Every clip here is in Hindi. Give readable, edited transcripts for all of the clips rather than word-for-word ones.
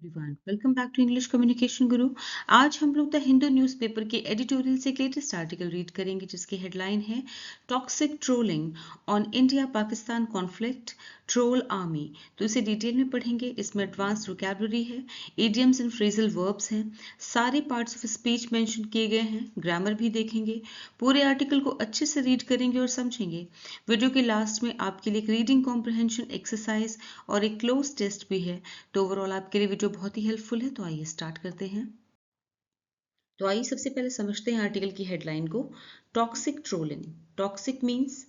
Everyone, welcome back to English communication guru. आज हम लोग द हिंदू न्यूज़पेपर के एडिटोरियल से एक लेटेस्ट आर्टिकल रीड करेंगे जिसकी हेडलाइन है toxic trolling on India Pakistan conflict, troll army. तो इसे डिटेल में पढ़ेंगे। इसमें एडवांस वोकैबुलरी है, इडियम्स एंड फ्रेजल वर्ब्स हैं, सारे पार्ट्स ऑफ स्पीच मेंशन किए गए हैं, ग्रामर भी देखेंगे। पूरे आर्टिकल को अच्छे से रीड करेंगे और समझेंगे। वीडियो के लास्ट में आपके लिए एक रीडिंग कॉम्प्रिहेंशन एक्सरसाइज और एक क्लोज टेस्ट भी है। तो ओवरऑल आपके लिए वीडियो बहुत ही हेल्पफुल है। तो आइए स्टार्ट करते हैं। तो आइए सबसे पहले समझते हैं आर्टिकल की हेडलाइन को। Toxic trolling. टॉक्सिक मीन्स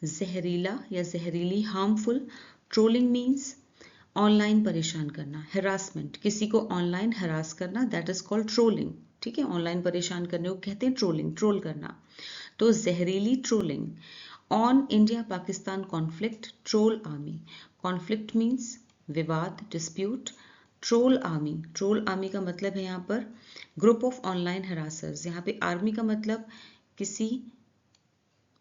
जहरीला या जहरीली, हार्मफुल। ट्रोलिंग मीन्स ऑनलाइन परेशान करना, हेरासमेंट, किसी को ऑनलाइन हरास करना, दैट इज कॉल्ड ट्रोलिंग। ठीक है, ऑनलाइन परेशान करने को कहते हैं ट्रोलिंग, ट्रोल करना। तो जहरीली trolling on India Pakistan conflict, troll army. Conflict means विवाद, dispute. Troll army, troll army का मतलब है यहाँ पर ग्रुप ऑफ ऑनलाइन हरासर्स। यहाँ पे आर्मी का मतलब किसी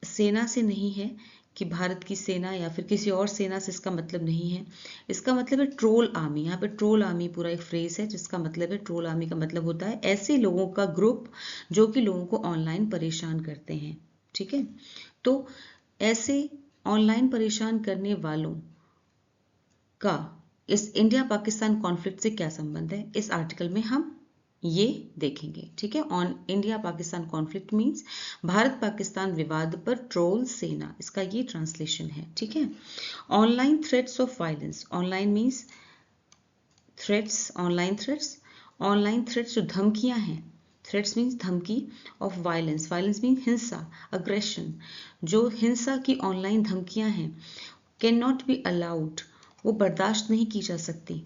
सेना से नहीं है कि भारत की सेना या फिर किसी और सेना से, इसका मतलब नहीं है। इसका मतलब है ट्रोल आर्मी। यहाँ पे ट्रोल आर्मी पूरा एक फ्रेज है जिसका मतलब है, ट्रोल आर्मी का मतलब होता है ऐसे लोगों का ग्रुप जो कि लोगों को ऑनलाइन परेशान करते हैं। ठीक है, तो ऐसे ऑनलाइन परेशान करने वालों का इस इंडिया पाकिस्तान कॉन्फ्लिक्ट से क्या संबंध है, इस आर्टिकल में हम ये देखेंगे। ठीक है, on India Pakistan conflict means Bharat Pakistan विवाद पर ट्रोल सेना, इसका ये ट्रांसलेशन है। ठीक है, online threats of violence. Online means threats, online threats. Online threats जो धमकियां हैं, थ्रेट्स मीन्स धमकी, ऑफ वायलेंस, वायलेंस मीन्स हिंसा, अग्रेशन। जो हिंसा की ऑनलाइन धमकियां हैं, कैन नॉट बी अलाउड, वो बर्दाश्त नहीं की जा सकती।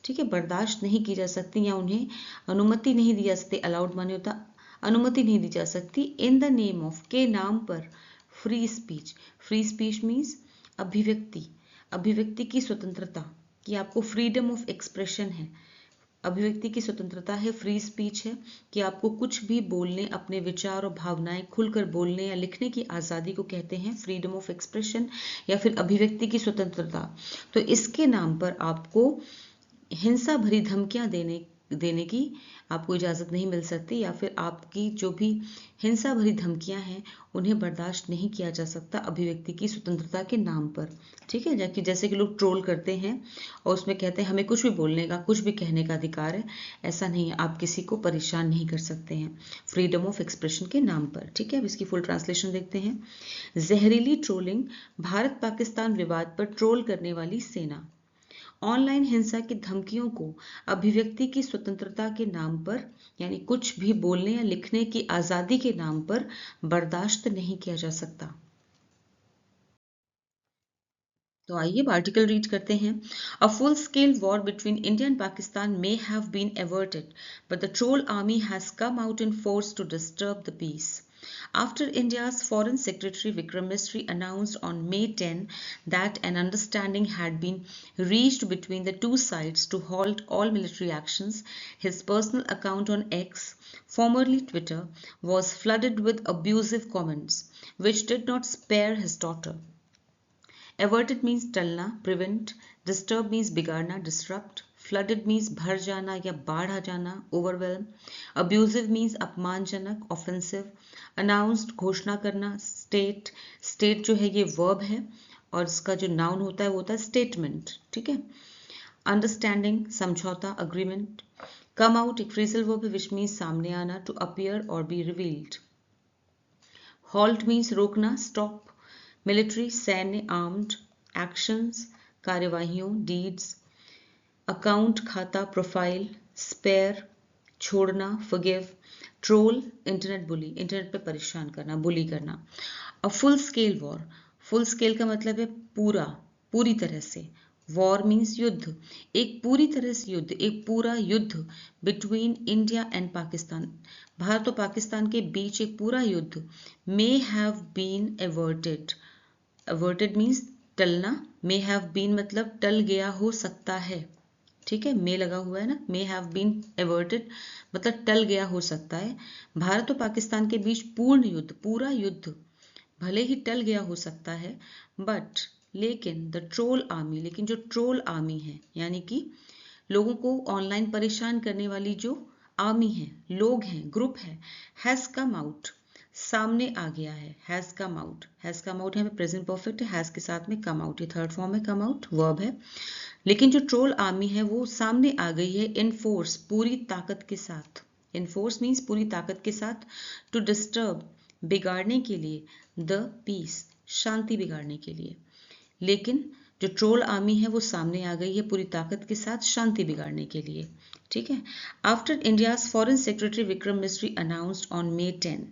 ठीक है, बर्दाश्त नहीं की जा सकती या उन्हें अनुमति नहीं दी जा सकती। अलाउड माने होता अनुमति नहीं दी जा सकती। इन द नेम ऑफ, के नाम पर, free speech. Free speech means अभिव्यक्ति, अभिव्यक्ति की स्वतंत्रता, कि आपको फ्रीडम ऑफ एक्सप्रेशन है, अभिव्यक्ति की स्वतंत्रता है, फ्री स्पीच है कि आपको कुछ भी बोलने, अपने विचार और भावनाएं खुलकर बोलने या लिखने की आज़ादी को कहते हैं फ्रीडम ऑफ एक्सप्रेशन या फिर अभिव्यक्ति की स्वतंत्रता। तो इसके नाम पर आपको हिंसा भरी धमकियां देने की आपको इजाज़त नहीं मिल सकती, या फिर आपकी जो भी हिंसा भरी धमकियां हैं उन्हें बर्दाश्त नहीं किया जा सकता अभिव्यक्ति की स्वतंत्रता के नाम पर। ठीक है, जैसे कि लोग ट्रोल करते हैं और उसमें कहते हैं हमें कुछ भी बोलने का, कुछ भी कहने का अधिकार है। ऐसा नहीं है, आप किसी को परेशान नहीं कर सकते हैं फ्रीडम ऑफ एक्सप्रेशन के नाम पर। ठीक है, अब इसकी फुल ट्रांसलेशन देखते हैं। जहरीली ट्रोलिंग, भारत पाकिस्तान विवाद पर ट्रोल करने वाली सेना। ऑनलाइन हिंसा की धमकियों को अभिव्यक्ति की स्वतंत्रता के नाम पर, यानी कुछ भी बोलने या लिखने की आजादी के नाम पर बर्दाश्त नहीं किया जा सकता। तो आइए आर्टिकल रीड करते हैं। A full scale war between India and Pakistan may have been averted, but the troll army has come out in force to disturb the peace. After India's Foreign Secretary Vikram Misri announced on May 10 that an understanding had been reached between the two sides to halt all military actions, his personal account on X, formerly Twitter, was flooded with abusive comments, which did not spare his daughter. Averted means टलना, prevent. Disturb means बिगाड़ना, disrupt. Flooded means भर जाना या बाढ़ आ जाना, overwhelm. Abusive means अपमानजनक, offensive. Announced घोषणा करना, state. State जो है ये verb है और इसका जो noun होता है वो होता है statement. ठीक है, understanding समझौता, agreement. Come out एक phrasal verb है which means सामने आना, to appear or be revealed. Halt means रोकना, stop. मिलिट्री सैन्य, आर्म्ड. एक्शंस कार्यवाहियों, डीड्स. अकाउंट खाता, प्रोफाइल. स्पेयर छोड़ना, forgive. Troll internet bully, internet पे परेशान करना, बुली करना. A full scale war, full scale का मतलब है पूरा, पूरी तरह से. वॉर मीन्स युद्ध, एक पूरी तरह से युद्ध, एक पूरा युद्ध. बिटवीन इंडिया एंड पाकिस्तान, भारत और पाकिस्तान के बीच एक पूरा युद्ध. May have been averted, averted means टलना, मे हैव बीन मतलब टल गया हो सकता है. ठीक है, मे लगा हुआ है ना, मे हैव बीन एवर्टेड मतलब टल गया हो सकता है. भारत और पाकिस्तान के बीच पूर्ण युद्ध, पूरा युद्ध भले ही टल गया हो सकता है, बट लेकिन द ट्रोल आर्मी, लेकिन जो ट्रोल आर्मी है यानी कि लोगों को ऑनलाइन परेशान करने वाली जो आर्मी है, लोग हैं, ग्रुप है, हैज कम आउट, सामने आ गया है, has come out. Has come out यहाँ पे प्रेजेंट परफेक्ट है, हैज के साथ में कम आउट, ये थर्ड फॉर्म है, कम आउट वर्ब है। लेकिन जो ट्रोल आर्मी है वो सामने आ गई है इन फोर्स, पूरी ताकत के साथ। इन फोर्स मीन्स पूरी ताकत के साथ, टू डिस्टर्ब, बिगाड़ने के लिए, द पीस, शांति बिगाड़ने के लिए। लेकिन जो ट्रोल आर्मी है वो सामने आ गई है पूरी ताकत के साथ शांति बिगाड़ने के लिए। ठीक है। After India's foreign secretary Vikram Misri announced on May 10,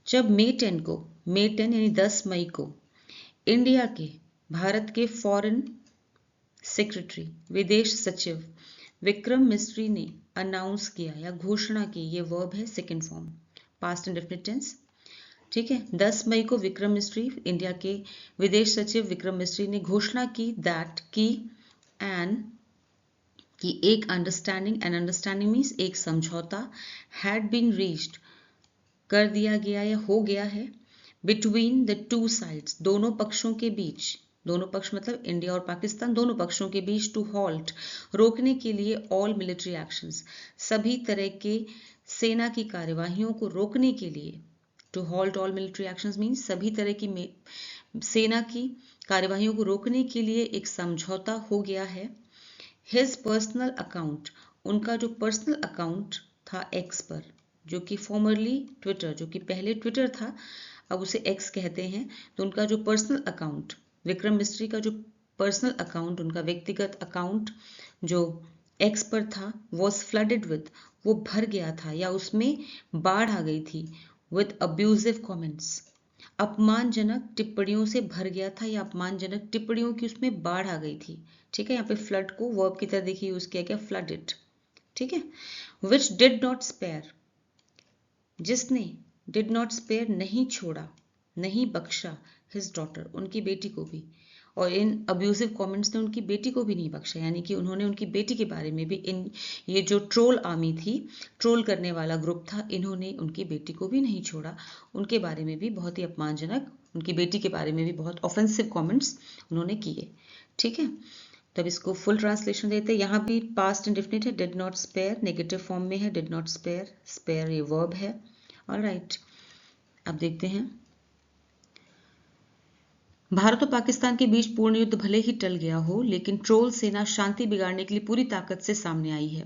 जब May 10 को, May 10 यानी 10 मई को इंडिया के, भारत के फॉरेन सेक्रेटरी, विदेश सचिव विक्रम मिस्री ने अनाउंस किया या घोषणा की, ये वर्ब है second form, past indefinite tense. ठीक है। 10 मई को विक्रम मिस्री, इंडिया के विदेश सचिव विक्रम मिस्री ने घोषणा की दैट की एक अंडरस्टैंडिंग, एन अंडरस्टैंडिंग मीन्स एक समझौता, हैड बीन रीच्ड, कर दिया गया या हो गया है, बिटवीन द टू साइड्स, दोनों पक्षों के बीच, दोनों पक्ष मतलब इंडिया और पाकिस्तान, दोनों पक्षों के बीच, टू हॉल्ट, रोकने के लिए, ऑल मिलिट्री एक्शंस, सभी तरह के सेना की कार्यवाहियों को रोकने के लिए। To halt all military actions means सभी तरह की सेना की कार्यवाहियों को रोकने के लिए एक समझौता हो गया है। हिज पर्सनल अकाउंट, उनका जो पर्सनल अकाउंट था एक्स पर, जो कि फॉर्मरली ट्विटर, जो कि पहले ट्विटर था, अब उसे एक्स कहते हैं, तो उनका जो पर्सनल अकाउंट, विक्रम मिस्री का जो पर्सनल अकाउंट, उनका व्यक्तिगत अकाउंट जो एक्स पर था, वॉज फ्लडेड विद, वो भर गया था या उसमें बाढ़ आ गई थी, विद अब्यूजिव कमेंट्स, अपमानजनक टिप्पणियों से भर गया था या अपमानजनक टिप्पणियों की उसमें बाढ़ आ गई थी। ठीक है। यहाँ पे फ्लड को वर्ब की तरह देखिए यूज किया गया, फ्लडेड। ठीक है। विच डिड नॉट स्पेयर, जिसने, डिड नॉट स्पेयर नहीं छोड़ा, नहीं बख्शा, हिज डॉटर, उनकी बेटी को भी, और इन अब्यूजिव कमेंट्स ने उनकी बेटी को भी नहीं बख्शा, यानी कि उन्होंने उनकी बेटी के बारे में भी, इन ये जो ट्रोल आर्मी थी, ट्रोल करने वाला ग्रुप था, इन्होंने उनकी बेटी को भी नहीं छोड़ा, उनके बारे में भी बहुत ही अपमानजनक, उनकी बेटी के बारे में भी बहुत ऑफेंसिव कमेंट्स उन्होंने किए। ठीक है। तब इसको फुल ट्रांसलेशन देते हैं। यहाँ भी पास्ट इंडेफिनिट है, did not spare, negative form में है, डिड नॉट स्पेयर, स्पेयर ये वर्ब है। ऑलराइट, अब देखते हैं। भारत और पाकिस्तान के बीच पूर्ण युद्ध भले ही टल गया हो, लेकिन ट्रोल सेना शांति बिगाड़ने के लिए पूरी ताकत से सामने आई है।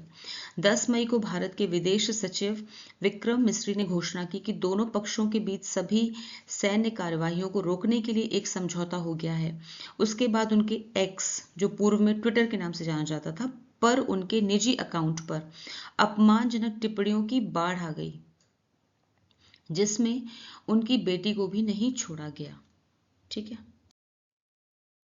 10 मई को भारत के विदेश सचिव विक्रम मिस्री ने घोषणा की कि दोनों पक्षों के बीच सभी सैन्य कार्यवाहियों को रोकने के लिए एक समझौता हो गया है। उसके बाद उनके एक्स, जो पूर्व में ट्विटर के नाम से जाना जाता था, पर उनके निजी अकाउंट पर अपमानजनक टिप्पणियों की बाढ़ आ गई, जिसमें उनकी बेटी को भी नहीं छोड़ा गया। ठीक है।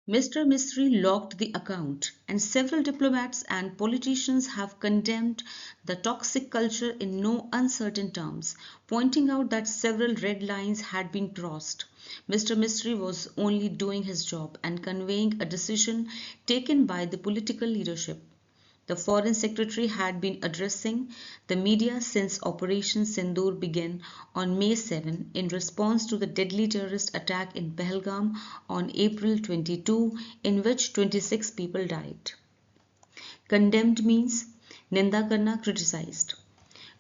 Mr. Misri locked the account, and several diplomats and politicians have condemned the toxic culture in no uncertain terms, pointing out that several red lines had been crossed. Mr. Misri was only doing his job and conveying a decision taken by the political leadership. The Foreign Secretary had been addressing the media since Operation Sindoor began on May 7 in response to the deadly terrorist attack in Pahalgam on April 22, in which 26 people died. Condemned means निंदा करना, criticized.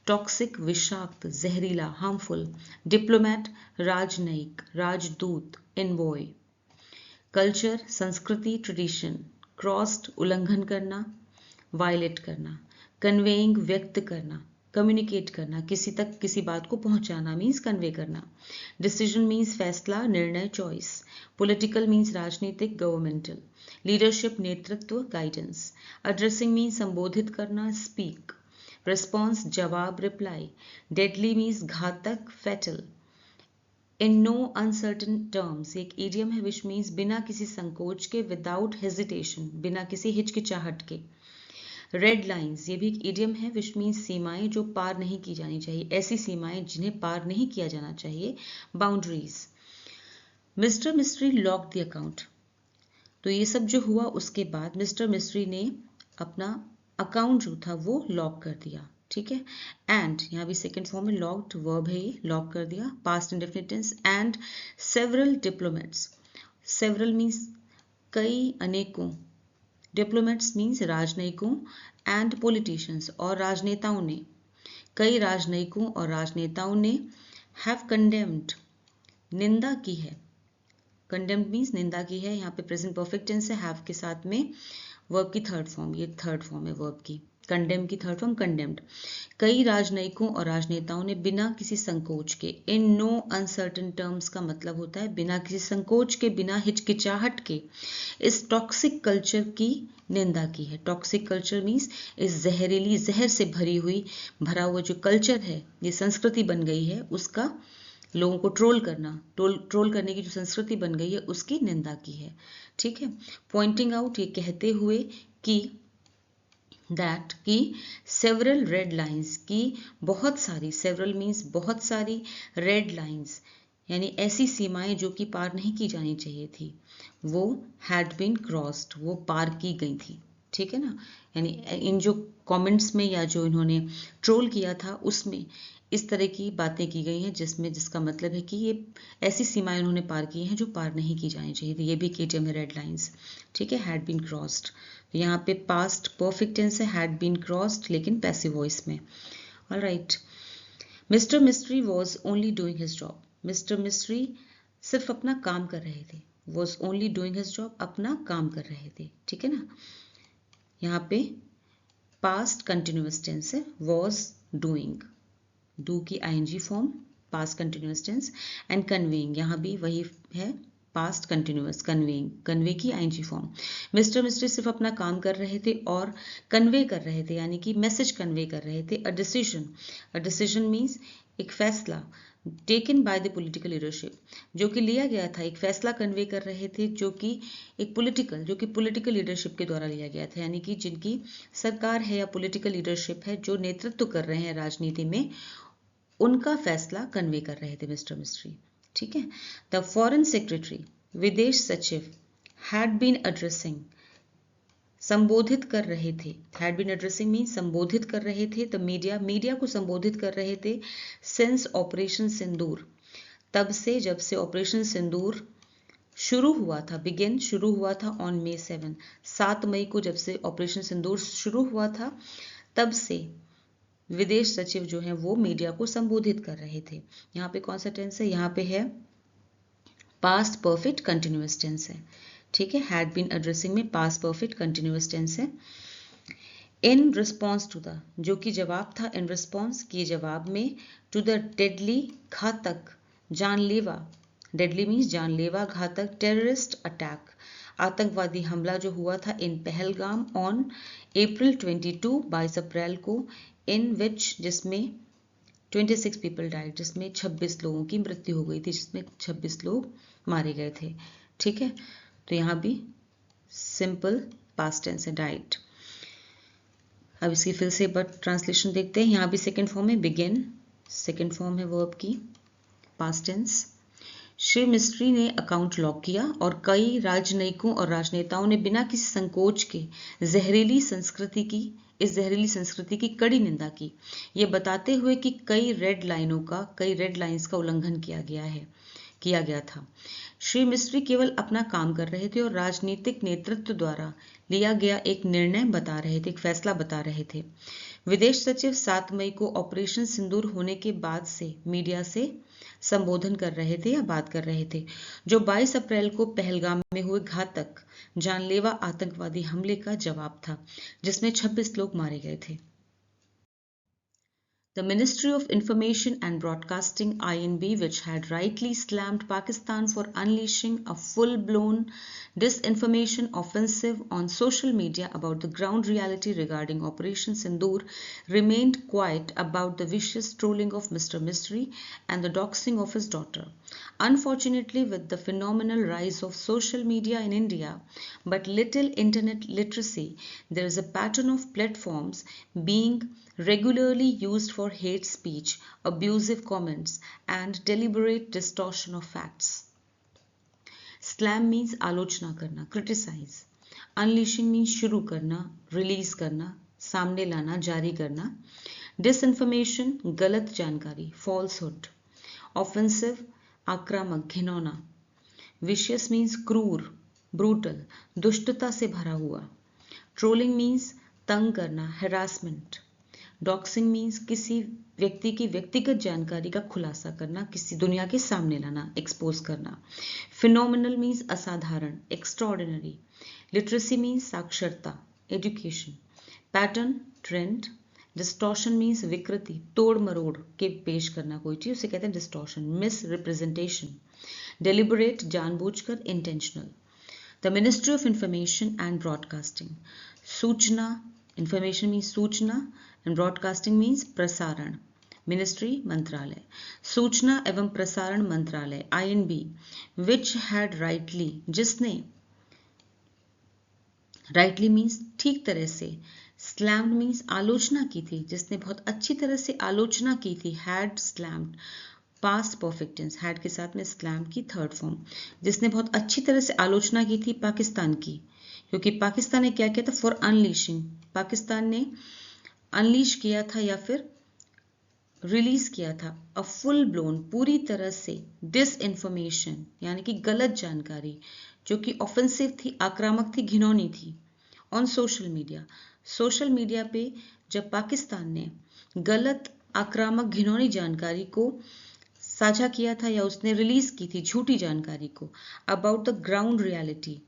Toxic, विषाक्त, जहरीला, harmful. Diplomat, राजनयिक, राजदूत, envoy. Culture, संस्कृति, tradition. Crossed, उल्लंघन करना, वायलेट करना। कन्वेइंग, व्यक्त करना, कम्युनिकेट करना, किसी तक किसी बात को पहुंचाना मीन्स कन्वे करना। डिसीजन मीन्स फैसला, निर्णय, चॉइस। पॉलिटिकल मीन्स राजनीतिक, गवर्नमेंटल। लीडरशिप, नेतृत्व, गाइडेंस। एड्रेसिंग मीन्स संबोधित करना, स्पीक। रिस्पॉन्स, जवाब, रिप्लाई। डेडली मीन्स घातक, fatal. In no uncertain terms एक इडियम है विच मीन्स बिना किसी संकोच के, विदाउट हेजिटेशन, बिना किसी हिचकिचाहट के। रेड लाइंस ये भी एक इडियम है विच मीन्स सीमाएं जो पार नहीं की जानी चाहिए, ऐसी सीमाएं जिन्हें पार नहीं किया जाना चाहिए, boundaries. Mister mystery lock the account, तो ये सब जो हुआ उसके बाद मिस्टर मिस्ट्री ने अपना अकाउंट जो था वो लॉक कर दिया। ठीक है। एंड यहाँ भी सेकेंड फॉर्म में लॉक्ड वर्ब है, ये लॉक कर दिया, past indefinite tense. And several diplomats, several means कई, अनेकों, डिप्लोमेट्स मीन्स राजनयिकों एंड पॉलिटिशियंस और राजनेताओं ने, कई राजनयिकों और राजनेताओं ने हैव कंडेम्ड निंदा की है। कंडेम्ड मीन्स निंदा की है, यहाँ पे प्रेजेंट परफेक्ट टेंस है, हैव के साथ में वर्ब की थर्ड फॉर्म, ये थर्ड फॉर्म है वर्ब की, कंडेम की थर्ड फॉर्म कंडेम्ड। कई राजनयिकों और राजनेताओं ने बिना किसी संकोच के, इन नो अनसर्टेन टर्म्स का मतलब होता है बिना किसी संकोच के, बिना हिचकिचाहट के, इस टॉक्सिक कल्चर की निंदा की है। टॉक्सिक कल्चर मीन्स इस जहरीली, जहर से भरी हुई, भरा हुआ जो कल्चर है, ये संस्कृति बन गई है, उसका लोगों को ट्रोल करना, ट्रोल करने की जो संस्कृति बन गई है उसकी निंदा की है। ठीक है, पॉइंटिंग आउट, ये कहते हुए कि दैट की सेवरल रेड लाइन्स की, बहुत सारी, सेवरल मीन्स बहुत सारी, रेड लाइन्स यानी ऐसी सीमाएं जो कि पार नहीं की जानी चाहिए थी, वो हैड बीन क्रॉस्ड, वो पार की गई थी। ठीक है ना, यानी इन जो कमेंट्स में या जो इन्होंने ट्रोल किया था उसमें इस तरह की बातें की गई हैं जिसमें, जिसका मतलब है कि ये ऐसी सीमाएं उन्होंने पार की हैं जो पार नहीं की जानी चाहिए थी। ये भी केटीएम है, रेड लाइन्स। ठीक है, हैड बीन क्रॉस्ड, तो यहाँ पे पास्ट परफेक्ट टेंस है, हैड बीन क्रॉस्ड, लेकिन पैसिव वॉइस में। Alright, mister mystery was only doing his job. Mister mystery सिर्फ अपना काम कर रहे थे, was only doing his job, अपना काम कर रहे थे। ठीक है ना, यहाँ पे पास्ट कंटिन्यूअस टेंस है, वॉज डूइंग, डू की I N G form, past continuous tense, and conveying, यहाँ भी वही है, पास्ट कंटिन्यूअस, कन्वेइंग, कन्वे की आईएनजी फॉर्म। मिस्टर मिस्ट्री सिर्फ अपना काम कर रहे थे और कन्वे कर रहे थे, यानी कि मैसेज कन्वे कर रहे थे। A decision, a decision means एक फैसला, taken by the political leadership, जो कि लिया गया था, एक फैसला कन्वे कर रहे थे जो कि एक पॉलिटिकल, जो कि पॉलिटिकल लीडरशिप के द्वारा लिया गया था, यानी कि जिनकी सरकार है या पॉलिटिकल लीडरशिप है, जो नेतृत्व कर रहे हैं राजनीति में, उनका फैसला कन्वे कर रहे थे मिस्टर मिस्ट्री। ठीक है, द फॉरेन सेक्रेटरी, विदेश सचिव, हैड बीन एड्रेसिंग, संबोधित कर रहे थे, हैड बीन एड्रेसिंग मीन संबोधित कर रहे थे, द मीडिया, मीडिया को संबोधित कर रहे थे, सिंस ऑपरेशन सिंदूर, तब से, जब से ऑपरेशन सिंदूर शुरू हुआ था, बिगिन शुरू हुआ था ऑन May 7, 7 मई को जब से ऑपरेशन सिंदूर शुरू हुआ था, तब से विदेश सचिव जो हैं वो मीडिया को संबोधित कर रहे थे। यहाँ पे कौन सा टेंस है, यहाँ पे है पास्ट परफेक्ट कंटिन्यूअस टेंस है। ठीक है, हैड बीन एड्रेसिंग में पास्ट परफेक्ट कंटिन्यूअस टेंस है। इन रिस्पॉन्स टू द, जो कि जवाब था, इन रिस्पॉन्स के जवाब में, टू द डेडली, घातक, जानलेवा, डेडली मीन्स जानलेवा, घातक, टेररिस्ट अटैक, आतंकवादी हमला जो हुआ था इन पहलगाम ऑन April 22, 22 अप्रैल को, इन विच, जिसमें 26 पीपल डाइड, जिसमें 26 लोगों की मृत्यु हो गई थी, जिसमें 26 लोग मारे गए थे। ठीक है, तो यहाँ भी सिंपल पास्ट टेंस है, डाइड। अब इसकी फिर से बट ट्रांसलेशन देखते हैं। यहाँ भी सेकेंड फॉर्म है, बिगिन, सेकेंड फॉर्म है वर्ब की, पास्ट टेंस। श्री मिस्ट्री ने अकाउंट लॉक किया और कई राजनयिकों और राजनेताओं ने बिना किसी संकोच के जहरीली संस्कृति की, इस जहरीली संस्कृति की कड़ी निंदा की, ये बताते हुए कि कई रेड लाइन्स का उल्लंघन किया गया था। श्री मिस्ट्री केवल अपना काम कर रहे थे और राजनीतिक नेतृत्व द्वारा लिया गया एक निर्णय बता रहे थे, एक फैसला बता रहे थे। विदेश सचिव 7 मई को ऑपरेशन सिंदूर होने के बाद से मीडिया से संबोधन कर रहे थे या बात कर रहे थे, जो 22 अप्रैल को पहलगाम में हुए घातक, जानलेवा आतंकवादी हमले का जवाब था, जिसमें 26 लोग मारे गए थे। The Ministry of Information and Broadcasting (INB), which had rightly slammed Pakistan for unleashing a full-blown disinformation offensive on social media about the ground reality regarding Operation Sindoor, remained quiet about the vicious trolling of Mr. Mistry and the doxing of his daughter. Unfortunately, with the phenomenal rise of social media in India, but little internet literacy, there is a pattern of platforms being regularly used for hate speech, abusive comments, and deliberate distortion of facts. Slam means आलोचना करना, criticize. Unleashing means शुरू करना, release करना, सामने लाना, जारी करना. Disinformation गलत जानकारी, falsehood. Offensive आक्रामक, घिनौना. Vicious means क्रूर, brutal, दुष्टता से भरा हुआ. ट्रोलिंग मीन्स तंग करना, हैरासमेंट। डॉक्सिंग मीन्स किसी व्यक्ति की व्यक्तिगत जानकारी का खुलासा करना, किसी दुनिया के सामने लाना, एक्सपोज करना। फिनोमिनल मीन्स असाधारण, एक्स्ट्राऑर्डिनरी। लिटरेसी मीन्स साक्षरता, education. Pattern, trend. Distortion means विकृति, तोड़ मरोड़ के पेश करना कोई चीज, उसे कहते हैं डिस्टॉर्शन। Miss representation. डेलिबरेट, जानबूझकर, intentional. The ministry of information and broadcasting. सूचना, इंफॉर्मेशन मीन्स सूचना एंड ब्रॉडकास्टिंग मीन्स प्रसारण। मिनिस्ट्री, मंत्रालय। सूचना एवं प्रसारण मंत्रालय, INB, विच हैड राइटली, जिसने, राइटली मीन्स ठीक तरह से, स्लैम्ड मीन्स आलोचना की थी, जिसने बहुत अच्छी तरह से आलोचना की थी, had slammed. Past perfect tense, had के साथ में स्लैम की थर्ड फॉर्म, जिसने बहुत अच्छी तरह से आलोचना की थी पाकिस्तान की, क्योंकि पाकिस्तान ने क्या किया था, फॉर अनलीशिंग, पाकिस्तान ने अनलीश किया था या फिर रिलीज किया था अ फुल ब्लोन, पूरी तरह से डिस इन्फॉर्मेशन, यानी कि गलत जानकारी जो कि ऑफेंसिव थी, आक्रामक थी, घिनौनी थी, on social media. Social media पे जब पाकिस्तान ने गलत, आक्रामक, घिनौनी जानकारी को साझा किया था या उसने रिलीज की थी झूठी जानकारी को, अबाउट द ग्राउंड रियलिटी,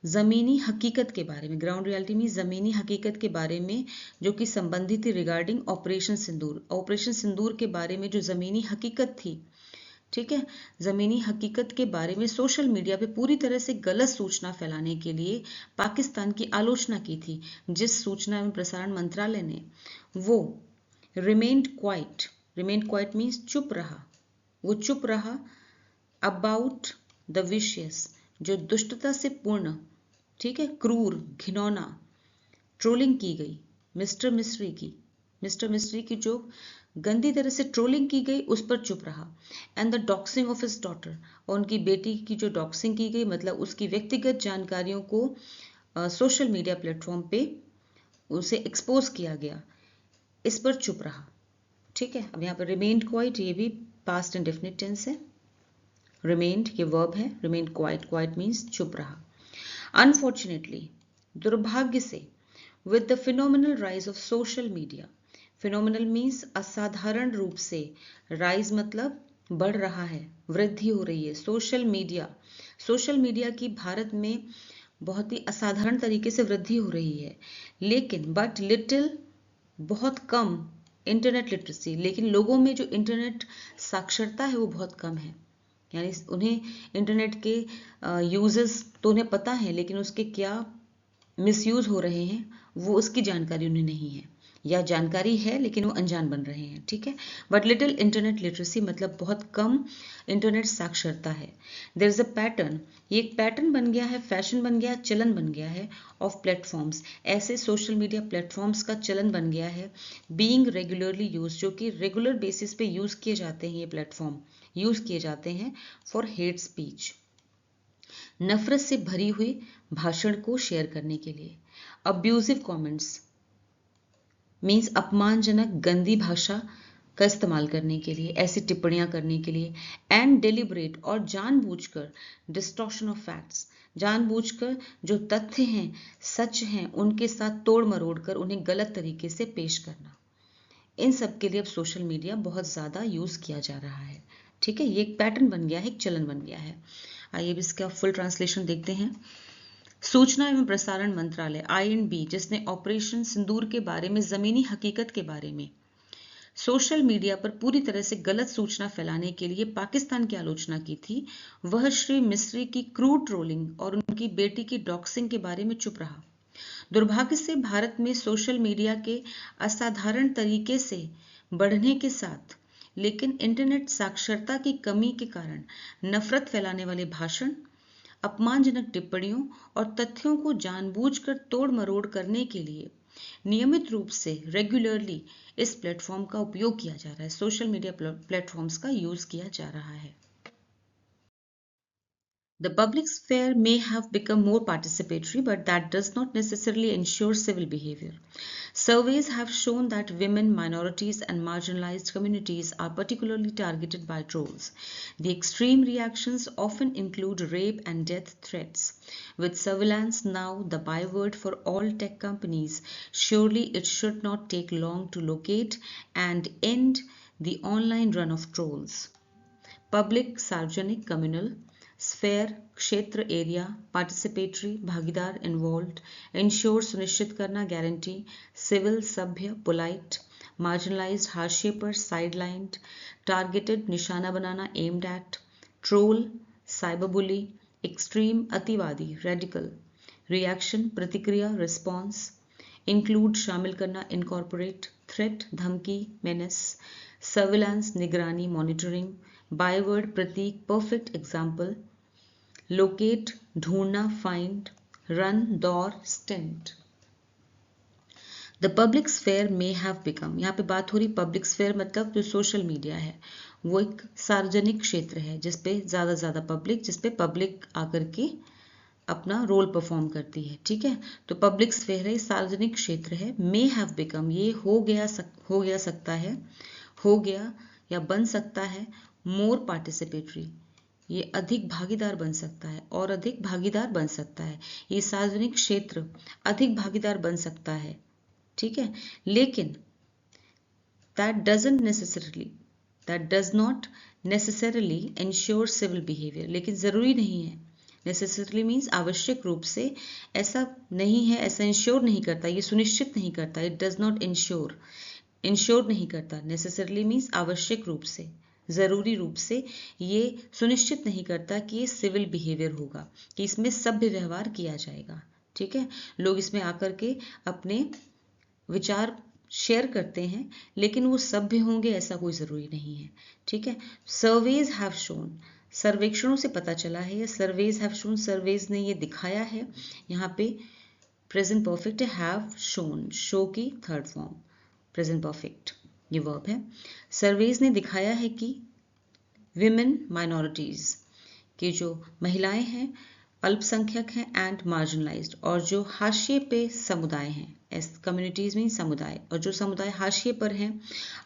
जमीनी हकीकत के बारे में। ग्राउंड रियलिटी में जमीनी हकीकत के बारे में जो कि संबंधित थी रिगार्डिंग ऑपरेशन सिंदूर, ऑपरेशन सिंदूर के बारे में जो जमीनी हकीकत थी, ठीक है, जमीनी हकीकत के बारे में सोशल मीडिया पे पूरी तरह से गलत सूचना फैलाने के लिए पाकिस्तान की आलोचना की थी, जिस सूचना एवं प्रसारण मंत्रालय ने वो remained quite, remained quite means चुप रहा, वो चुप रहा, अबाउट द विशियस, जो दुष्टता से पूर्ण, ठीक है, क्रूर, घिनौना, ट्रोलिंग की गई मिस्टर मिस्ट्री की जो गंदी तरह से ट्रोलिंग की गई, उस पर चुप रहा। And the doxing of his daughter, और उनकी बेटी की जो डॉक्सिंग की गई, मतलब उसकी व्यक्तिगत जानकारियों को सोशल मीडिया प्लेटफॉर्म पे उसे एक्सपोज किया गया, इस पर चुप रहा, ठीक है। अब यहाँ पर रिमेन्ड क्वाइट, ये भी पास्ट इंडेफिनिट टेंस है, रिमेन्ड ये वर्ब है, रिमेन्ड क्वाइट, क्वाइट मीन्स चुप रहा। अनफॉर्चुनेटली, दुर्भाग्य से, with the phenomenal rise of social media, phenomenal means असाधारण रूप से, राइज मतलब बढ़ रहा है, वृद्धि हो रही है, सोशल मीडिया की भारत में बहुत ही असाधारण तरीके से वृद्धि हो रही है, लेकिन बट लिटिल, बहुत कम, इंटरनेट लिटरेसी, लेकिन लोगों में जो इंटरनेट साक्षरता है वो बहुत कम है, यानी उन्हें इंटरनेट के यूजेस तो उन्हें पता है, लेकिन उसके क्या मिसयूज हो रहे हैं वो उसकी जानकारी उन्हें नहीं है, या जानकारी है लेकिन वो अनजान बन रहे हैं, ठीक है। बट लिटिल इंटरनेट लिटरेसी मतलब बहुत कम इंटरनेट साक्षरता है। देयर इज अ पैटर्न, ये एक पैटर्न बन गया है, फैशन बन गया, चलन बन गया है, ऑफ प्लेटफॉर्म्स, ऐसे सोशल मीडिया प्लेटफॉर्म्स का चलन बन गया है, बीइंग रेगुलरली यूज, जो कि रेगुलर बेसिस पे यूज किए जाते हैं, ये प्लेटफॉर्म यूज किए जाते हैं फॉर हेट स्पीच, नफरत से भरी हुई भाषण को शेयर करने के लिए। अब्यूजिव कमेंट्स मीन्स अपमानजनक, गंदी भाषा का इस्तेमाल करने के लिए, ऐसी टिप्पणियां करने के लिए। एंड डेलिबरेट, और जानबूझकर, डिस्टॉर्शन ऑफ फैक्ट्स, जानबूझकर जो तथ्य हैं, सच हैं, उनके साथ तोड़ मरोड़ कर उन्हें गलत तरीके से पेश करना। इन सब के लिए अब सोशल मीडिया बहुत ज़्यादा यूज़ किया जा रहा है, ठीक है, ये एक पैटर्न बन गया है, एक चलन बन गया है। आइए अब इसका फुल ट्रांसलेशन देखते हैं। सूचना एवं प्रसारण मंत्रालय, INB, जिसने ऑपरेशन सिंदूर के बारे में, जमीनी हकीकत के बारे में सोशल मीडिया पर पूरी तरह से गलत सूचना फैलाने के लिए पाकिस्तान की आलोचना की थी, वह श्री मिस्री की क्रूर ट्रोलिंग और उनकी बेटी की डॉक्सिंग के बारे में चुप रहा। दुर्भाग्य से भारत में सोशल मीडिया के असाधारण तरीके से बढ़ने के साथ, लेकिन इंटरनेट साक्षरता की कमी के कारण नफरत फैलाने वाले भाषण, अपमानजनक टिप्पणियों और तथ्यों को जानबूझकर तोड़ मरोड़ करने के लिए नियमित रूप से, रेगुलरली, इस प्लेटफॉर्म का उपयोग किया जा रहा है, सोशल मीडिया प्लेटफॉर्म्स का यूज किया जा रहा है। The public sphere may have become more participatory, but that does not necessarily ensure civil behavior. Surveys have shown that women, minorities, and marginalized communities are particularly targeted by trolls. The extreme reactions often include rape and death threats. With surveillance now the byword for all tech companies, surely it should not take long to locate and end the online run of trolls. Public सार्वजनिक कम्युनल स्फेयर क्षेत्र एरिया पार्टिसिपेटरी भागीदार इन्वॉल्व्ड इंश्योर सुनिश्चित करना गारंटी सिविल सभ्य पोलाइट मार्जिनलाइज्ड हाशिए पर साइडलाइंड टारगेटेड निशाना बनाना aimed at troll cyberbully extreme अतिवादी रेडिकल रिएक्शन प्रतिक्रिया रिस्पॉन्स इंक्लूड शामिल करना इनकॉर्पोरेट थ्रेट धमकी मेनेस सर्विलांस निगरानी मॉनिटरिंग बायवर्ड प्रतीक परफेक्ट एग्जाम्पल लोकेट ढूंढना फाइंड रन दौर stent the public sphere may have become यहाँ पे बात हो रही पब्लिक स्फेयर मतलब जो सोशल मीडिया है वो एक सार्वजनिक क्षेत्र है जिसपे ज्यादा पब्लिक जिसपे पब्लिक आकर के अपना रोल परफॉर्म करती है ठीक है तो पब्लिक स्फेयर है सार्वजनिक क्षेत्र है मे हैव बिकम ये हो गया सकता है हो गया या बन सकता है मोर पार्टिसिपेटरी ये अधिक भागीदार बन सकता है और अधिक भागीदार बन सकता है ये सार्वजनिक क्षेत्र अधिक भागीदार बन सकता है ठीक है लेकिन that does not necessarily ensure civil behavior लेकिन जरूरी नहीं है necessarily means आवश्यक रूप से ऐसा नहीं है ऐसा इंश्योर नहीं करता ये सुनिश्चित नहीं करता it does not इंश्योर नहीं करता necessarily means आवश्यक रूप से जरूरी रूप से ये सुनिश्चित नहीं करता कि ये सिविल बिहेवियर होगा कि इसमें सभ्य व्यवहार किया जाएगा ठीक है लोग इसमें आकर के अपने विचार शेयर करते हैं लेकिन वो सभ्य होंगे ऐसा कोई जरूरी नहीं है ठीक है सर्वेज हैव शोन सर्वेक्षणों से पता चला है या सर्वेज हैव शोन सर्वेज ने ये दिखाया है यहाँ पे प्रेजेंट परफेक्ट है हैव शोन शो की थर्ड फॉर्म प्रेजेंट परफेक्ट ये वर्ब है सर्वेज ने दिखाया है कि विमेन माइनॉरिटीज के जो महिलाएं हैं अल्पसंख्यक हैं एंड मार्जिनलाइज्ड और जो हाशिए पे समुदाय हैं कम्युनिटीज में समुदाय और जो समुदाय हाशिए पर हैं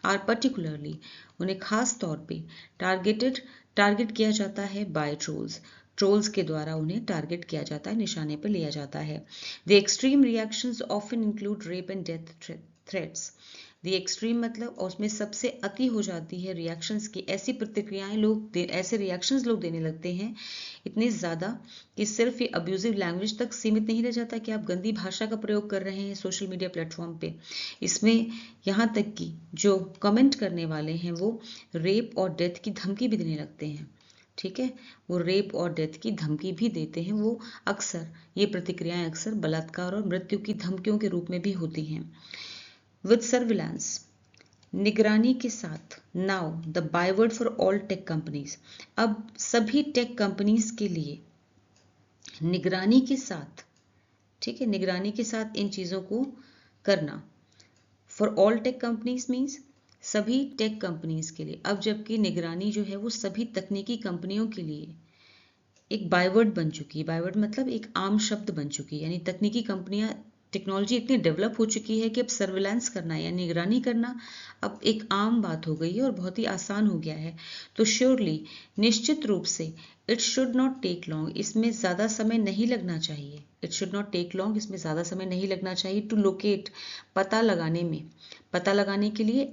आर पर्टिकुलरली उन्हें खास तौर पे टारगेट किया जाता है बाय ट्रोल्स के द्वारा उन्हें टारगेट किया जाता है निशाने पर लिया जाता है the extreme reactions often include rape and death threats the extreme मतलब और उसमें सबसे अति हो जाती है रिएक्शंस की ऐसी प्रतिक्रियाएं ऐसे रिएक्शंस लोग देने लगते हैं इतने ज़्यादा कि सिर्फ ये अब्यूजिव लैंग्वेज तक सीमित नहीं रह जाता कि आप गंदी भाषा का प्रयोग कर रहे हैं सोशल मीडिया प्लेटफॉर्म पे इसमें यहाँ तक कि जो कमेंट करने वाले हैं वो रेप और डेथ की धमकी भी देने लगते हैं ठीक है वो रेप और डेथ की धमकी भी देते हैं वो अक्सर ये प्रतिक्रियाएं अक्सर बलात्कार और मृत्यु की धमकियों के रूप में भी होती हैं With surveillance, निगरानी के साथ now the byword for all tech companies अब सभी टेक कंपनीज के लिए निगरानी के साथ ठीक है निगरानी के साथ इन चीज़ों को करना for all tech companies means सभी टेक कंपनीज के लिए अब जबकि निगरानी जो है वो सभी तकनीकी कंपनियों के लिए एक बायवर्ड बन चुकी है बायवर्ड मतलब एक आम शब्द बन चुकी है यानी तकनीकी कंपनियां टेक्नोलॉजी इतनी डेवलप हो चुकी है कि अब सर्विलांस करना या निगरानी करना अब एक आम बात हो गई है और बहुत ही आसान हो गया है तो श्योरली निश्चित रूप से it should not take long इसमें ज़्यादा समय नहीं लगना चाहिए it should not take long इसमें ज़्यादा समय नहीं लगना चाहिए टू लोकेट पता लगाने के लिए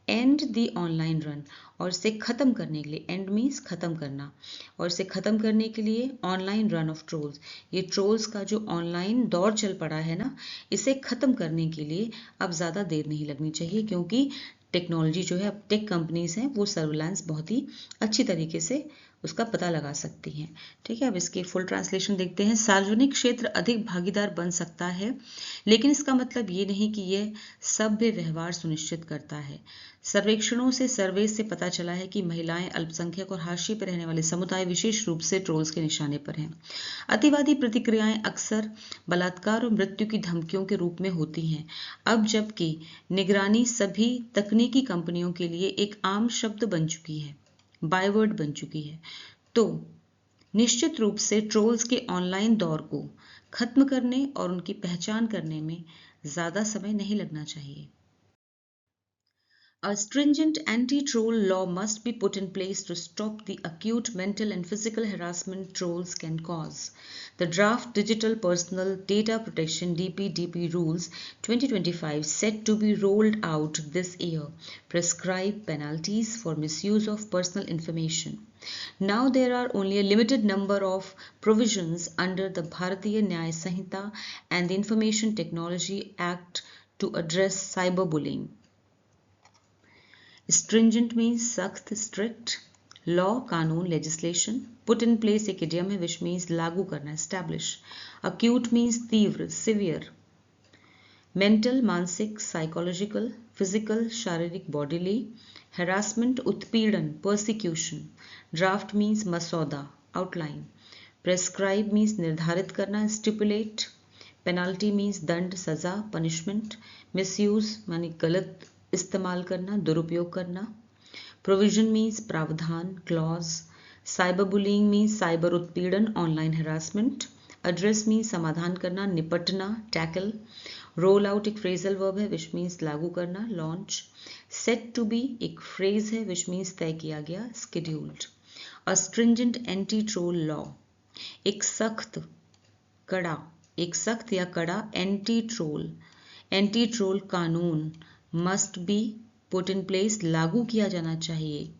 एंड दी ऑनलाइन रन और इसे खत्म करने के लिए एंड मीन्स खत्म करना और इसे खत्म करने के लिए ऑनलाइन रन ऑफ ट्रोल्स ये ट्रोल्स का जो ऑनलाइन दौर चल पड़ा है ना इसे खत्म करने के लिए अब ज़्यादा देर नहीं लगनी चाहिए क्योंकि टेक्नोलॉजी जो है अब टेक कंपनीज हैं वो सर्विलांस बहुत ही अच्छी तरीके से उसका पता लगा सकती हैं ठीक है अब इसके फुल ट्रांसलेशन देखते हैं सार्वजनिक क्षेत्र अधिक भागीदार बन सकता है लेकिन इसका मतलब ये नहीं कि यह सभ्य व्यवहार सुनिश्चित करता है सर्वेक्षणों से सर्वे से पता चला है कि महिलाएं अल्पसंख्यक और हाशिए पर रहने वाले समुदाय विशेष रूप से ट्रोल्स के निशाने पर हैं अतिवादी प्रतिक्रियाएं अक्सर बलात्कार और मृत्यु की धमकियों के रूप में होती हैं अब जबकि निगरानी सभी तकनीकी कंपनियों के लिए एक आम शब्द बन चुकी है बायवर्ड बन चुकी है तो निश्चित रूप से ट्रोल्स के ऑनलाइन दौर को खत्म करने और उनकी पहचान करने में ज्यादा समय नहीं लगना चाहिए. A stringent anti-troll law must be put in place to stop the acute mental and physical harassment trolls can cause. The draft Digital Personal Data Protection (DPDP) rules 2025 set to be rolled out this year prescribe penalties for misuse of personal information. Now there are only a limited number of provisions under the Bharatiya Nyaya Sanhita and the Information Technology Act to address cyberbullying. Stringent means सख्त, strict. Law, कानून, legislation. Put in place एक idiom है which means लागू करना, establish. Acute means तीव्र, severe. Mental, मानसिक, psychological. Physical, शारीरिक, bodily. Harassment, उत्पीड़न, persecution. Draft means मसौदा, outline. Prescribe means निर्धारित करना, stipulate. Penalty means दंड, सजा, punishment. Misuse मानी गलत इस्तेमाल करना, दुरुपयोग करना. प्रोविजन मीन्स प्रावधान, clause. Cyber bullying means cyber उत्पीड़न, ऑनलाइन हरासमेंट. एड्रेस मीन्स समाधान करना, निपटना, टैकल. रोल आउट एक फ्रेजल वर्ब है विच मीन्स लागू करना, लॉन्च. सेट टू बी एक फ्रेज है विच मीन्स तय किया गया, स्केड्यूल्ड. अ स्ट्रिंजेंट एंटी ट्रोल लॉ एक सख्त कड़ा, एक सख्त या कड़ा एंटी ट्रोल कानून must be put in place लागू किया जाना चाहिए.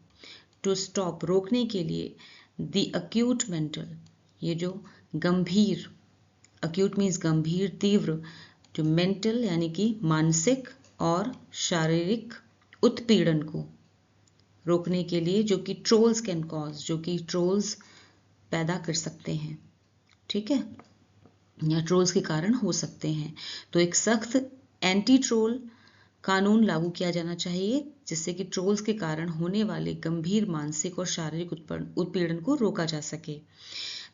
टू स्टॉप रोकने के लिए द अक्यूट मेंटल ये जो गंभीर, अक्यूट मीन्स गंभीर, तीव्र, जो मेंटल यानी कि मानसिक और शारीरिक उत्पीड़न को रोकने के लिए जो कि ट्रोल्स कैन कॉज, जो कि ट्रोल्स पैदा कर सकते हैं, ठीक है, या ट्रोल्स के कारण हो सकते हैं. तो एक सख्त एंटी ट्रोल कानून लागू किया जाना चाहिए जिससे कि ट्रोल्स के कारण होने वाले गंभीर मानसिक और शारीरिक उत्पीड़न को रोका जा सके.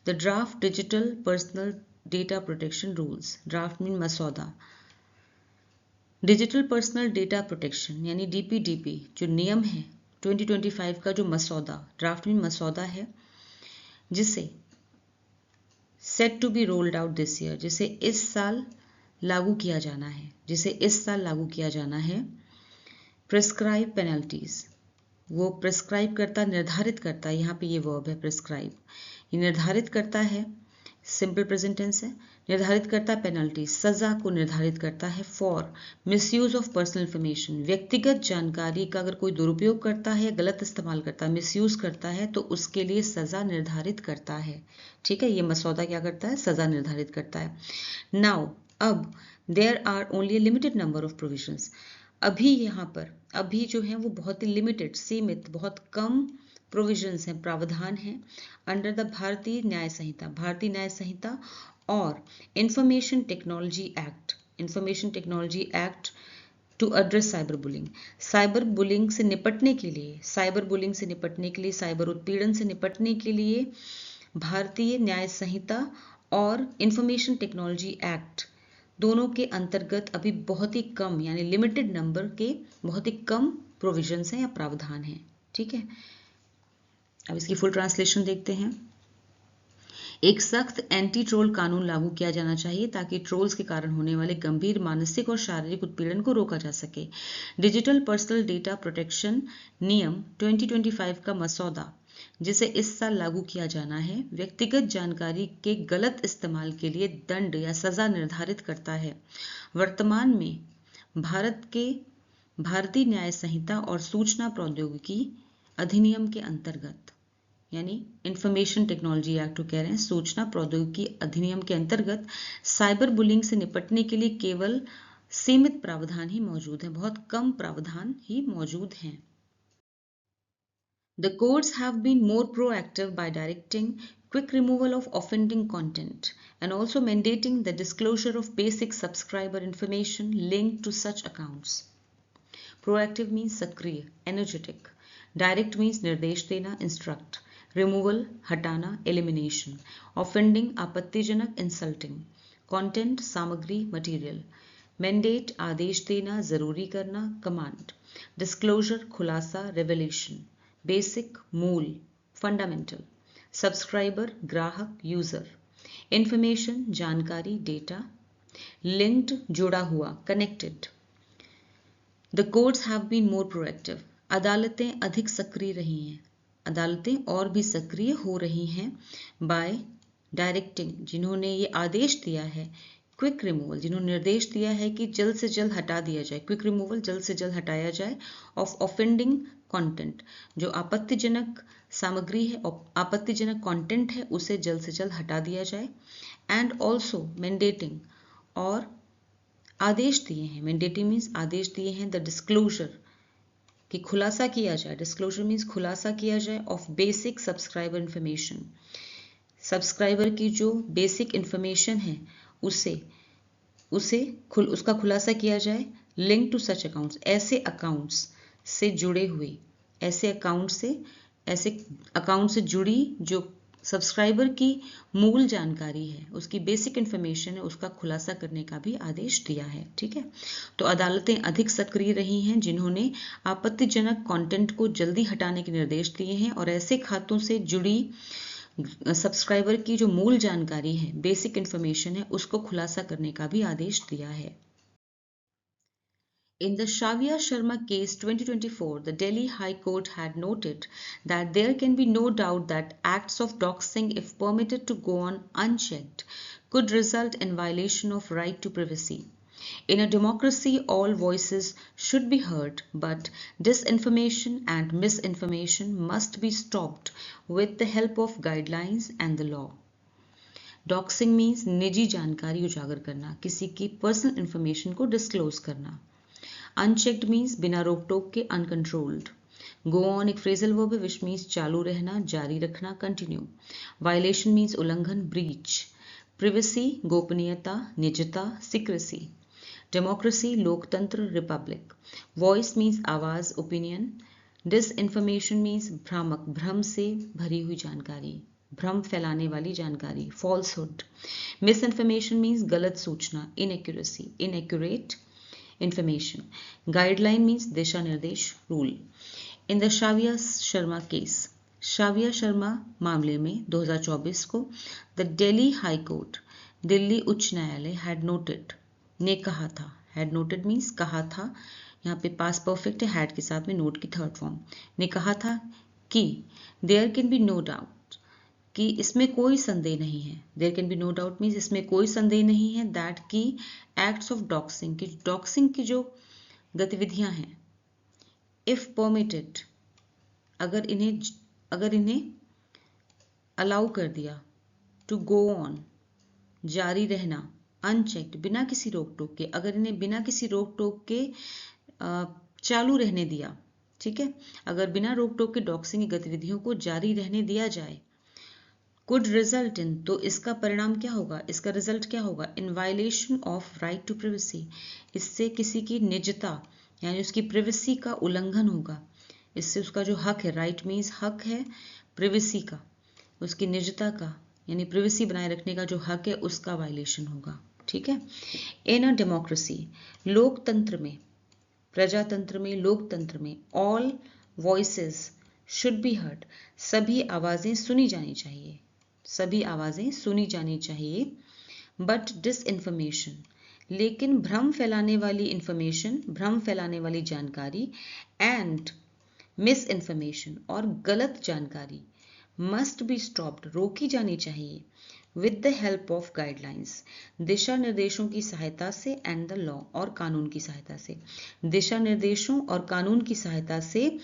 The draft digital personal data protection rules. Draft mean मसौदा. डिजिटल पर्सनल डेटा प्रोटेक्शन यानी डीपीडीपी जो नियम है 2025 का, जो मसौदा, ड्राफ्ट मीन मसौदा है, जिसे set to be rolled out this year, जिसे इस साल लागू किया जाना है, जिसे इस साल लागू किया जाना है. प्रिस्क्राइब पेनल्टीज, वो प्रिस्क्राइब करता, निर्धारित करता, यहाँ पे ये वर्ब है प्रिस्क्राइब, ये निर्धारित करता है, सिंपल प्रेजेंट टेंस है, निर्धारित करता पेनल्टी, सजा को निर्धारित करता है. For misuse of personal information, व्यक्तिगत जानकारी का अगर कोई दुरुपयोग करता है, गलत इस्तेमाल करता है, मिसयूज करता है तो उसके लिए सजा निर्धारित करता है. ठीक है, ये मसौदा क्या करता है, सजा निर्धारित करता है. नाउ अब there are only limited number of provisions. अभी यहाँ पर अभी जो है वो बहुत ही लिमिटेड, सीमित, बहुत कम प्रोविजंस हैं, प्रावधान हैं अंडर द भारतीय न्याय संहिता, भारतीय न्याय संहिता और information technology act, information technology act to address cyber bullying. Cyber bullying से निपटने के लिए, साइबर बुलिंग से निपटने के लिए, साइबर उत्पीड़न से निपटने के लिए भारतीय न्याय संहिता और इंफॉर्मेशन टेक्नोलॉजी एक्ट दोनों के अंतर्गत अभी बहुत ही कम यानी लिमिटेड नंबर के बहुत ही कम प्रोविजंस हैं या प्रावधान हैं. ठीक है, अब इसकी फुल ट्रांसलेशन देखते हैं. एक सख्त एंटी ट्रोल कानून लागू किया जाना चाहिए ताकि ट्रोल्स के कारण होने वाले गंभीर मानसिक और शारीरिक उत्पीड़न को रोका जा सके. डिजिटल पर्सनल डेटा प्रोटेक्शन नियम 2025 का मसौदा जिसे इस साल लागू किया जाना है, व्यक्तिगत जानकारी के गलत इस्तेमाल के लिए दंड या सजा निर्धारित करता है. वर्तमान में भारत के भारतीय न्याय संहिता और सूचना प्रौद्योगिकी अधिनियम के अंतर्गत यानी इंफॉर्मेशन टेक्नोलॉजी एक्ट कह रहे हैं, सूचना प्रौद्योगिकी अधिनियम के अंतर्गत साइबर बुलिंग से निपटने के लिए केवल सीमित प्रावधान ही मौजूद हैं, बहुत कम प्रावधान ही मौजूद हैं. The courts have been more proactive by directing quick removal of offending content and also mandating the disclosure of basic subscriber information linked to such accounts. Proactive means सक्रिय, energetic. Direct means निर्देश देना, instruct. Removal हटाना, elimination. Offending आपत्तिजनक, insulting. Content सामग्री, material. Mandate आदेश देना, जरूरी करना, command. Disclosure खुलासा, revelation. बेसिक मूल, फंडामेंटल. सब्सक्राइबर ग्राहक यूजर, इंफॉर्मेशन जानकारी डेटा, लिंक्ड जुड़ा हुआ connected. The courts have been more proactive, अदालतें अधिक सक्रिय रही हैं, अदालतें और भी सक्रिय हो रही हैं। बाय डायरेक्टिंग, जिन्होंने ये आदेश दिया है। क्विक रिमूवल, जिन्होंने निर्देश दिया है कि जल्द से जल्द हटा दिया जाए। क्विक रिमूवल, जल्द से जल्द हटाया जाए। ऑफ ऑफेंडिंग कंटेंट, जो आपत्तिजनक सामग्री है, आपत्तिजनक कंटेंट है, उसे जल्द से जल्द हटा दिया जाए। एंड ऑल्सो मैंडेटिंग, और आदेश दिए हैं। मैंडेटिंग मीन्स आदेश दिए हैं। द डिस्क्लोजर, कि खुलासा किया जाए। डिस्क्लोजर मीन्स खुलासा किया जाए। Of basic subscriber information, subscriber की जो बेसिक इंफॉर्मेशन है उसका खुलासा किया जाए। लिंक टू सच अकाउंट्स, ऐसे अकाउंट्स से जुड़े हुए, ऐसे अकाउंट से जुड़ी जो सब्सक्राइबर की मूल जानकारी है, उसकी बेसिक इंफॉर्मेशन है, उसका खुलासा करने का भी आदेश दिया है। ठीक है, तो अदालतें अधिक सक्रिय रही हैं जिन्होंने आपत्तिजनक कंटेंट को जल्दी हटाने के निर्देश दिए हैं और ऐसे खातों से जुड़ी सब्सक्राइबर की जो मूल जानकारी है, बेसिक इंफॉर्मेशन है, उसको खुलासा करने का भी आदेश दिया है। In the Shavia Sharma case 2024, the Delhi High Court had noted that there can be no doubt that acts of doxing, if permitted to go on unchecked, could result in violation of right to privacy. In a democracy, all voices should be heard, but disinformation and misinformation must be stopped with the help of guidelines and the law. Doxing means निजी जानकारी उजागर करना, किसी की पर्सनल इंफॉर्मेशन को डिस्क्लोज करना। अनचेक्ड मीन्स बिना रोक टोक के, अनकंट्रोल्ड। गो ऑन एक फ्रेजल वर्ब है विच मीन्स चालू रहना, जारी रखना, कंटिन्यू। वायलेशन मीन्स उल्लंघन, ब्रीच। प्रिवेसी गोपनीयता, निजता, सीक्रेसी। डेमोक्रेसी लोकतंत्र, रिपब्लिक। वॉइस मीन्स आवाज, ओपिनियन। डिस इन्फॉर्मेशन मीन्स भ्रामक, भ्रम से भरी हुई जानकारी, भ्रम फैलाने वाली जानकारी, फॉल्सहुड। मिस इन्फॉर्मेशन मीन्स गलत सूचना, inaccuracy, inaccurate information. Guideline means दिशा निर्देश, rule. In the Shavia Sharma case, शाविया Sharma मामले में 2024 को the Delhi high court, Delhi उच्च न्यायालय हैड नोटेड, ने कहा था। हैड नोटेड मीन्स कहा था, यहाँ पे पास परफेक्ट है, हैड के साथ में नोट की थर्ड फॉर्म, ने कहा था कि there can be no doubt, कि इसमें कोई संदेह नहीं है। There can be no doubt means इसमें कोई संदेह नहीं है दैट की एक्ट्स ऑफ डॉक्सिंग की जो गतिविधियां हैं, इफ परमिटेड, अगर इन्हें अलाउ कर दिया, टू गो ऑन जारी रहना, अनचेक्ड बिना किसी रोक टोक के, अगर इन्हें बिना किसी रोक टोक के चालू रहने दिया, ठीक है, अगर बिना रोक टोक के डॉक्सिंग की गतिविधियों को जारी रहने दिया जाए, कुड रिजल्ट इन, तो इसका परिणाम क्या होगा, इसका रिजल्ट क्या होगा, in violation of right to privacy, इससे किसी की निजता यानी उसकी प्रिवेसी का उल्लंघन होगा, इससे उसका जो हक है, राइट मीन्स हक है प्रिवेसी का, उसकी निजता का यानी प्रिवेसी बनाए रखने का जो हक है उसका वायलेशन होगा। ठीक है, इन अ डेमोक्रेसी, लोकतंत्र में, प्रजातंत्र में, लोकतंत्र में, all voices should be heard, सभी आवाजें सुनी जानी चाहिए, सभी आवाजें सुनी जानी चाहिए। बट डिसइंफॉर्मेशन, लेकिन भ्रम फैलाने वाली इंफॉर्मेशन, भ्रम फैलाने वाली जानकारी, एंड मिस इन्फॉर्मेशन और गलत जानकारी, मस्ट बी स्टॉप्ड, रोकी जानी चाहिए, with the help of guidelines, दिशा निर्देशों की सहायता से, एंड द लॉ और कानून की सहायता से, दिशा निर्देशों और कानून की सहायता से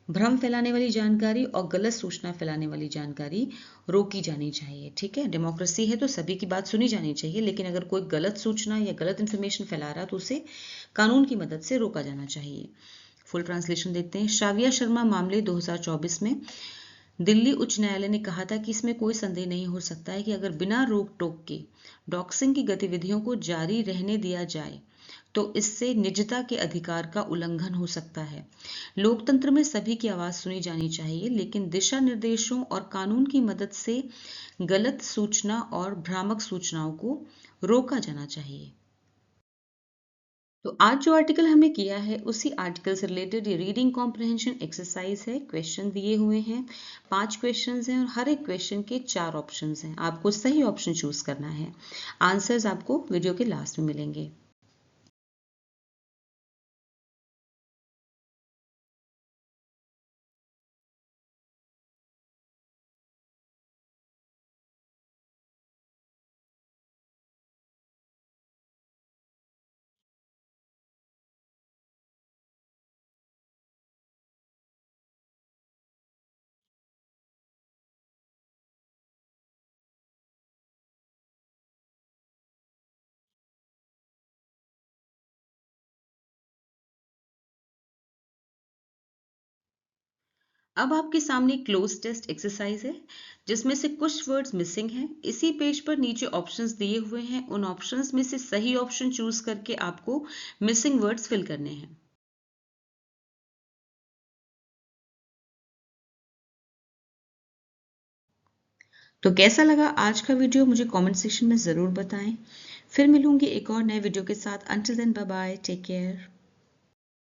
भ्रम फैलाने वाली जानकारी और गलत सूचना फैलाने वाली जानकारी रोकी जानी चाहिए। ठीक है, डेमोक्रेसी है तो सभी की बात सुनी जानी चाहिए, लेकिन अगर कोई गलत सूचना या गलत इन्फॉर्मेशन फैला रहा है तो उसे कानून की मदद से रोका जाना चाहिए। फुल ट्रांसलेशन देखते हैं। शाविया शर्मा मामले 2024 में दिल्ली उच्च न्यायालय ने कहा था कि इसमें कोई संदेह नहीं हो सकता है कि अगर बिना रोक टोक के डॉक्सिंग की गतिविधियों को जारी रहने दिया जाए तो इससे निजता के अधिकार का उल्लंघन हो सकता है। लोकतंत्र में सभी की आवाज सुनी जानी चाहिए, लेकिन दिशा निर्देशों और कानून की मदद से गलत सूचना और भ्रामक सूचनाओं को रोका जाना चाहिए। तो आज जो आर्टिकल हमने किया है उसी आर्टिकल से रिलेटेड ये रीडिंग कॉम्प्रहेंशन एक्सरसाइज है। क्वेश्चन दिए हुए हैं, 5 क्वेश्चंस हैं और हर एक क्वेश्चन के 4 ऑप्शंस हैं। आपको सही ऑप्शन चूज करना है। आंसर्स आपको वीडियो के लास्ट में मिलेंगे। अब आपके सामने क्लोज टेस्ट एक्सरसाइज है जिसमें से कुछ वर्ड्स मिसिंग हैं। इसी पेज पर नीचे ऑप्शंस दिए हुए हैं, उन ऑप्शंस में से सही ऑप्शन चूज करके आपको मिसिंग वर्ड्स फिल करने हैं। तो कैसा लगा आज का वीडियो मुझे कमेंट सेक्शन में ज़रूर बताएं। फिर मिलूंगी एक और नए वीडियो के साथ। Until then bye bye, take care.